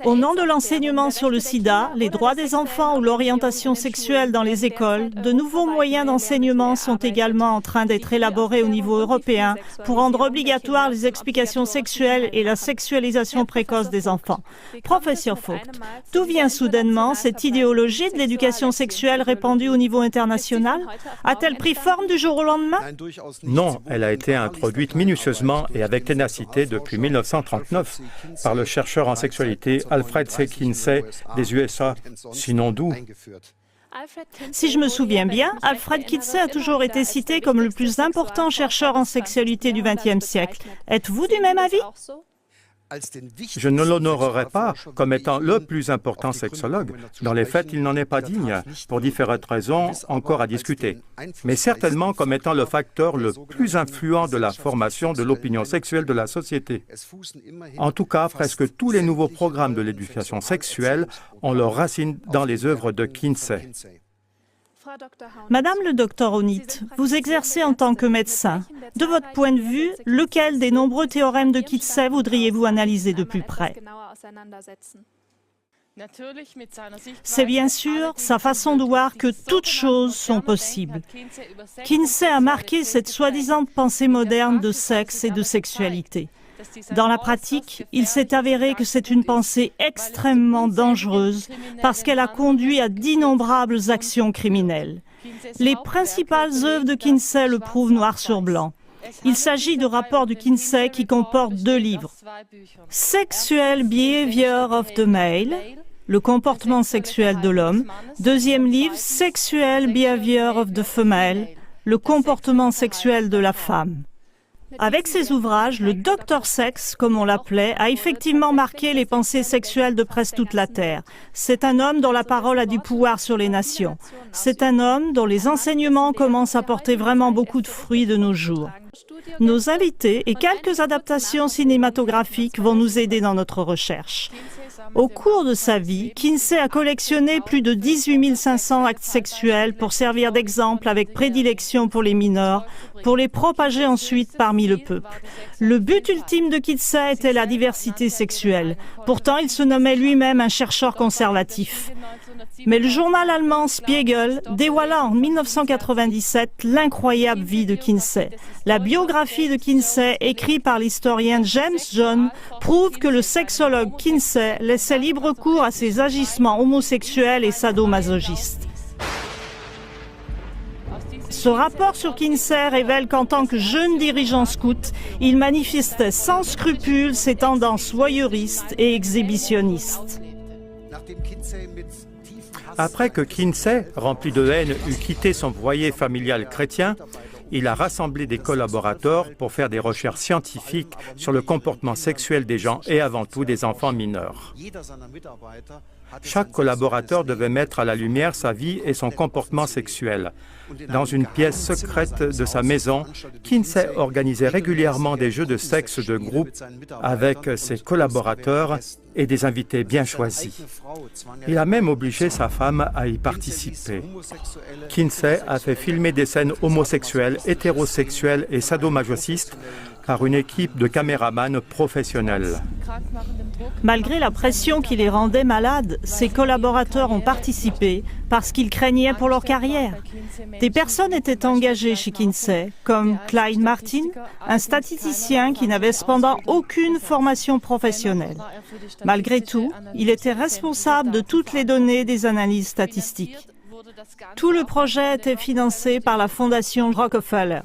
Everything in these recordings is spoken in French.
Au nom de l'enseignement sur le sida, les droits des enfants ou l'orientation sexuelle dans les écoles, de nouveaux moyens d'enseignement sont également en train d'être élaborés au niveau européen pour rendre obligatoires les explications sexuelles et la sexualisation précoce des enfants. Professeur Vogt, d'où vient soudainement cette idéologie de l'éducation sexuelle répandue au niveau international? A-t-elle pris forme du jour au lendemain? Non, elle a été introduite minutieusement et avec ténacité depuis 1939 par le chercheur en sexualité Alfred C. Kinsey des USA, sinon d'où? Si je me souviens bien, Alfred Kinsey a toujours été cité comme le plus important chercheur en sexualité du XXe siècle. Êtes-vous du même avis? Je ne l'honorerai pas comme étant le plus important sexologue. Dans les faits, il n'en est pas digne, pour différentes raisons encore à discuter. Mais certainement comme étant le facteur le plus influent de la formation de l'opinion sexuelle de la société. En tout cas, presque tous les nouveaux programmes de l'éducation sexuelle ont leurs racines dans les œuvres de Kinsey. Madame le docteur Onit, vous exercez en tant que médecin. De votre point de vue, lequel des nombreux théorèmes de Kinsey voudriez-vous analyser de plus près? C'est bien sûr sa façon de voir que toutes choses sont possibles. Kinsey a marqué cette soi-disant pensée moderne de sexe et de sexualité. Dans la pratique, il s'est avéré que c'est une pensée extrêmement dangereuse parce qu'elle a conduit à d'innombrables actions criminelles. Les principales œuvres de Kinsey le prouvent noir sur blanc. Il s'agit de rapports de Kinsey qui comportent 2 livres. Sexual Behavior of the Male, le comportement sexuel de l'homme. 2e livre, Sexual Behavior of the Female, le comportement sexuel de la femme. Avec ces ouvrages, le Dr Sex, comme on l'appelait, a effectivement marqué les pensées sexuelles de presque toute la Terre. C'est un homme dont la parole a du pouvoir sur les nations. C'est un homme dont les enseignements commencent à porter vraiment beaucoup de fruits de nos jours. Nos invités et quelques adaptations cinématographiques vont nous aider dans notre recherche. Au cours de sa vie, Kinsey a collectionné plus de 18 500 actes sexuels pour servir d'exemple avec prédilection pour les mineurs, pour les propager ensuite parmi le peuple. Le but ultime de Kinsey était la diversité sexuelle. Pourtant, il se nommait lui-même un chercheur conservatif. Mais le journal allemand Spiegel dévoila en 1997 l'incroyable vie de Kinsey. La biographie de Kinsey, écrite par l'historien James John, prouve que le sexologue Kinsey laissait libre cours à ses agissements homosexuels et sadomasochistes. Ce rapport sur Kinsey révèle qu'en tant que jeune dirigeant scout, il manifestait sans scrupule ses tendances voyeuristes et exhibitionnistes. Après que Kinsey, rempli de haine, eut quitté son foyer familial chrétien, il a rassemblé des collaborateurs pour faire des recherches scientifiques sur le comportement sexuel des gens et avant tout des enfants mineurs. Chaque collaborateur devait mettre à la lumière sa vie et son comportement sexuel. Dans une pièce secrète de sa maison, Kinsey organisait régulièrement des jeux de sexe de groupe avec ses collaborateurs et des invités bien choisis. Il a même obligé sa femme à y participer. Kinsey a fait filmer des scènes homosexuelles, hétérosexuelles et sadomasochistes par une équipe de caméramans professionnels. Malgré la pression qui les rendait malades, ses collaborateurs ont participé parce qu'ils craignaient pour leur carrière. Des personnes étaient engagées chez Kinsey, comme Clyde Martin, un statisticien qui n'avait cependant aucune formation professionnelle. Malgré tout, il était responsable de toutes les données des analyses statistiques. Tout le projet était financé par la fondation Rockefeller.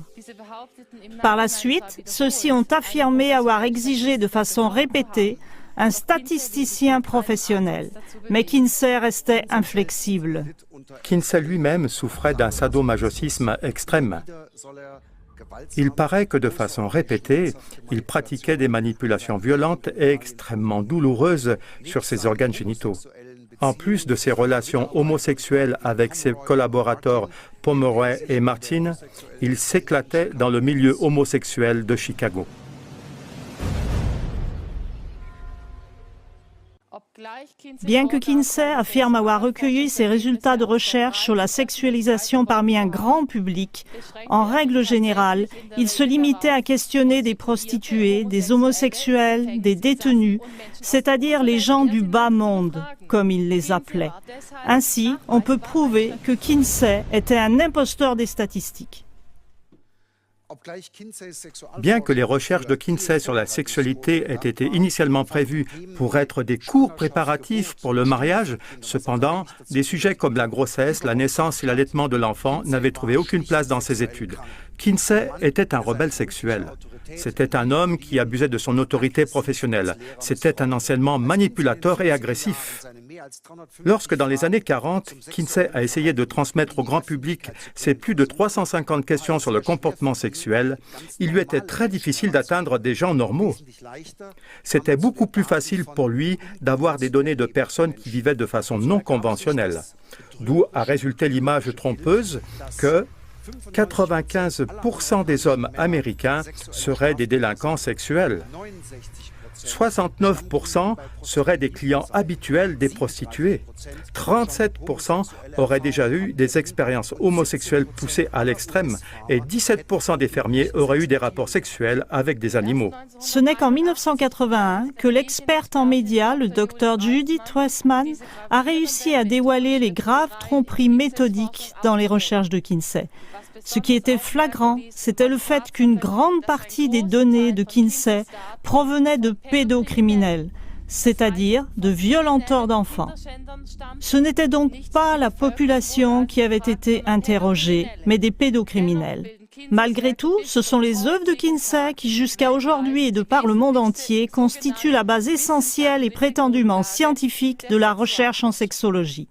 Par la suite, ceux-ci ont affirmé avoir exigé de façon répétée un statisticien professionnel, mais Kinsey restait inflexible. Kinsey lui-même souffrait d'un sadomasochisme extrême. Il paraît que de façon répétée, il pratiquait des manipulations violentes et extrêmement douloureuses sur ses organes génitaux. En plus de ses relations homosexuelles avec ses collaborateurs Pomeroy et Martin, il s'éclatait dans le milieu homosexuel de Chicago. Bien que Kinsey affirme avoir recueilli ses résultats de recherche sur la sexualisation parmi un grand public, en règle générale, il se limitait à questionner des prostituées, des homosexuels, des détenus, c'est-à-dire les gens du bas monde, comme il les appelait. Ainsi, on peut prouver que Kinsey était un imposteur des statistiques. Bien que les recherches de Kinsey sur la sexualité aient été initialement prévues pour être des cours préparatifs pour le mariage, cependant, des sujets comme la grossesse, la naissance et l'allaitement de l'enfant n'avaient trouvé aucune place dans ces études. Kinsey était un rebelle sexuel. C'était un homme qui abusait de son autorité professionnelle. C'était un enseignement manipulateur et agressif. Lorsque, dans les années 40, Kinsey a essayé de transmettre au grand public ses plus de 350 questions sur le comportement sexuel, il lui était très difficile d'atteindre des gens normaux. C'était beaucoup plus facile pour lui d'avoir des données de personnes qui vivaient de façon non conventionnelle. D'où a résulté l'image trompeuse que 95% des hommes américains seraient des délinquants sexuels. 69% seraient des clients habituels des prostituées. 37% auraient déjà eu des expériences homosexuelles poussées à l'extrême et 17% des fermiers auraient eu des rapports sexuels avec des animaux. Ce n'est qu'en 1981 que l'experte en médias, le docteur Judith Weissman, a réussi à dévoiler les graves tromperies méthodiques dans les recherches de Kinsey. Ce qui était flagrant, c'était le fait qu'une grande partie des données de Kinsey provenaient de pédocriminels, c'est-à-dire de violenteurs d'enfants. Ce n'était donc pas la population qui avait été interrogée, mais des pédocriminels. Malgré tout, ce sont les œuvres de Kinsey qui, jusqu'à aujourd'hui et de par le monde entier, constituent la base essentielle et prétendument scientifique de la recherche en sexologie.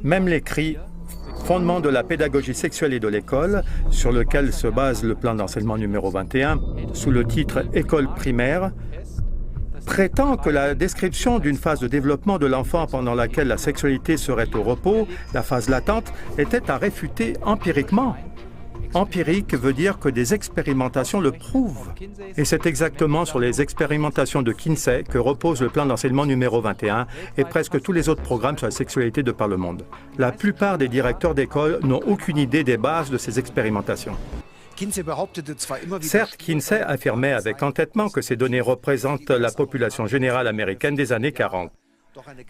Même l'écrit « Fondement de la pédagogie sexuelle et de l'école », sur lequel se base le plan d'enseignement numéro 21, sous le titre « École primaire », prétend que la description d'une phase de développement de l'enfant pendant laquelle la sexualité serait au repos, la phase latente, était à réfuter empiriquement. Empirique veut dire que des expérimentations le prouvent. Et c'est exactement sur les expérimentations de Kinsey que repose le plan d'enseignement numéro 21 et presque tous les autres programmes sur la sexualité de par le monde. La plupart des directeurs d'école n'ont aucune idée des bases de ces expérimentations. Certes, Kinsey affirmait avec entêtement que ces données représentent la population générale américaine des années 40.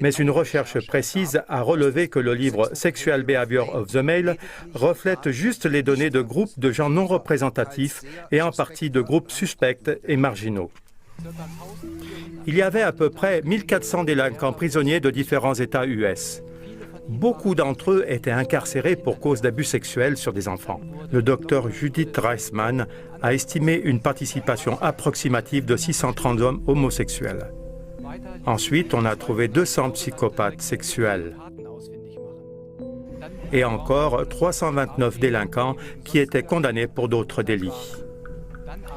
Mais une recherche précise a relevé que le livre « Sexual Behavior of the Male » reflète juste les données de groupes de gens non représentatifs et en partie de groupes suspects et marginaux. Il y avait à peu près 1400 délinquants prisonniers de différents États US. Beaucoup d'entre eux étaient incarcérés pour cause d'abus sexuels sur des enfants. Le docteur Judith Weissman a estimé une participation approximative de 630 hommes homosexuels. Ensuite, on a trouvé 200 psychopathes sexuels et encore 329 délinquants qui étaient condamnés pour d'autres délits.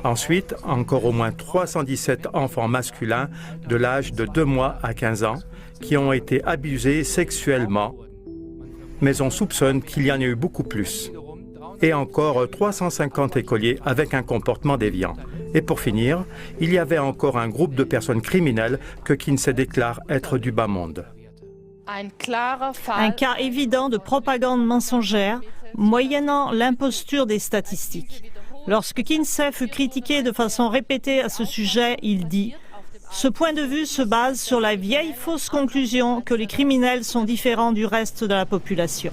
Ensuite, encore au moins 317 enfants masculins de l'âge de 2 mois à 15 ans qui ont été abusés sexuellement, mais on soupçonne qu'il y en a eu beaucoup plus. Et encore 350 écoliers avec un comportement déviant. Et pour finir, il y avait encore un groupe de personnes criminelles que Kinsey déclare être du bas monde. Un cas évident de propagande mensongère, moyennant l'imposture des statistiques. Lorsque Kinsey fut critiqué de façon répétée à ce sujet, il dit « Ce point de vue se base sur la vieille fausse conclusion que les criminels sont différents du reste de la population. »